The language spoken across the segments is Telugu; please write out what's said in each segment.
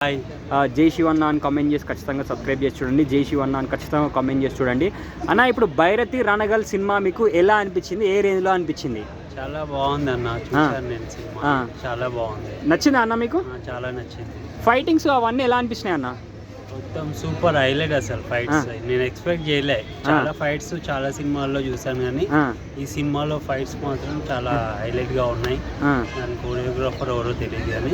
హాయ్ జై శివన్న అని కామెంట్ చేసి ఖచ్చితంగా సబ్స్క్రైబ్ చేసి చూడండి. జై శివన్న అని ఖచ్చితంగా కామెంట్ చేసి చూడండి. అన్న ఇప్పుడు భైరతి రణగల్ సినిమా మీకు ఎలా అనిపించింది? ఏ రేంజ్లో అనిపించింది? చాలా బాగుంది అన్న, చూసాను నేను సినిమా. చాలా బాగుంది. నచ్చిందా అన్న మీకు? చాలా నచ్చింది. ఫైటింగ్స్ అవన్నీ ఎలా అనిపించినాయి అన్న? మొత్తం సూపర్ హైలైట్ అసలు ఫైట్స్. నేను ఎక్స్పెక్ట్ చేయలే. చాలా ఫైట్స్ చాలా సినిమాల్లో చూసాను కానీ ఈ సినిమాలో ఫైట్స్ మాత్రం చాలా హైలైట్ గా ఉన్నాయి. దాని కోరియోగ్రాఫర్ ఎవరో తెలియదు కానీ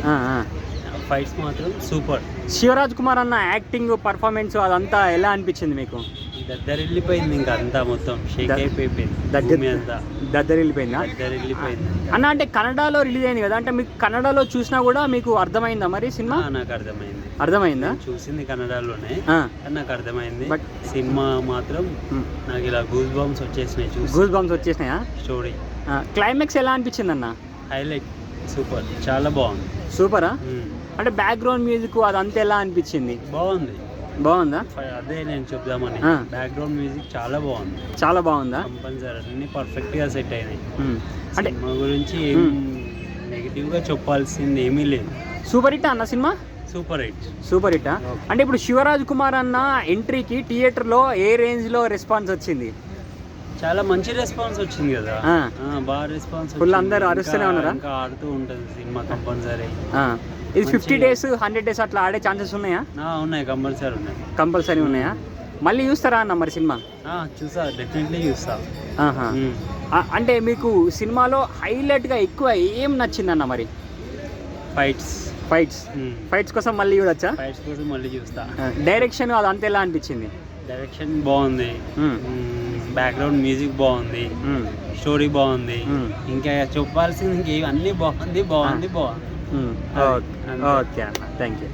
ఫైట్స్ మాత్రం సూపర్. శివరాజ్ కుమార్ అన్న యాక్టింగ్ పర్ఫార్మెన్స్ అదంతా ఎలా అనిపించింది మీకు? దగ్గరెళ్ళిపోయింది, ఇంకా అంతా మొత్తం షేక్ అయిపోయింది. దగ్గరెళ్ళిపోయిందా? దగ్గరెళ్ళిపోయింది అన్న. అంటే కన్నడలో రిలీజ్ అయింది కదా, అంటే మీకు కన్నడలో చూసినా కూడా మీకు అర్థమైందా మరి సినిమా? నాకు అర్థమైంది. అర్థమైందా? చూసింది కన్నడలోనే, నాకు అర్థమైంది. బట్ సినిమా మాత్రం నాకు ఇలా గూస్ బంప్స్ వచ్చేసినాయి. గూస్ బంప్స్ వచ్చేసినాయా? స్టోరీ క్లైమాక్స్ ఎలా అనిపించింది అన్న? హైలైట్, సూపర్, చాలా బాగుంది. సూపరా? అంటే బ్యాక్గ్రౌండ్ మ్యూజిక్ అదంతా ఎలా అనిపించింది? బాగుందా? అదే నేను చెప్దామని. బ్యాక్గ్రౌండ్ మ్యూజిక్ చాలా బాగుంది. చాలా బాగుందా? కంపల్సరీ అన్ని పర్ఫెక్ట్ గా సెట్ అయినాయి. అంటే సినిమా గురించి నెగిటివ్ గా చెప్పాల్సింది ఏమీ లేదు. సూపర్ హిట్ అన్న సినిమా? Super hit. అంటే ఇప్పుడు శివరాజ్ కుమార్ అన్న ఎంట్రీకి థియేటర్లో ఏ రేంజ్ లో రెస్పాన్స్ వచ్చింది? చాలా మంచి రెస్పాన్స్ వచ్చింది కదా, బాగా రెస్పాన్స్. ఫుల్ అందరూ అరుస్తూనే ఉన్నారా? ఇంకా ఆడుతూ ఉంటుంది సినిమా కంపల్సరీ. ఇది 50 days 100 days అట్లా ఆడే ఛాన్సెస్ ఉన్నాయా? ఉన్నాయి, కంపల్సరీ ఉన్నాయా? మళ్ళీ చూస్తారా అన్న మరి సినిమా? చూసా, డెఫినెట్లీ చూస్తా. అంటే మీకు సినిమాలో హైలైట్గా ఎక్కువ ఏం నచ్చిందన్న మరి? ఫైట్స్ కోసం మళ్ళీ చూడొచ్చా? ఫైట్స్ కోసం మళ్ళీ చూస్తా. డైరెక్షన్ అదంతా ఎలా అనిపించింది? డైరెక్షన్ బాగుంది, బ్యాక్గ్రౌండ్ మ్యూజిక్ బాగుంది, స్టోరీ బాగుంది. ఇంకా చెప్పాల్సింది అన్నీ బాగుంది. ఓకే అన్న, థ్యాంక్ యూ.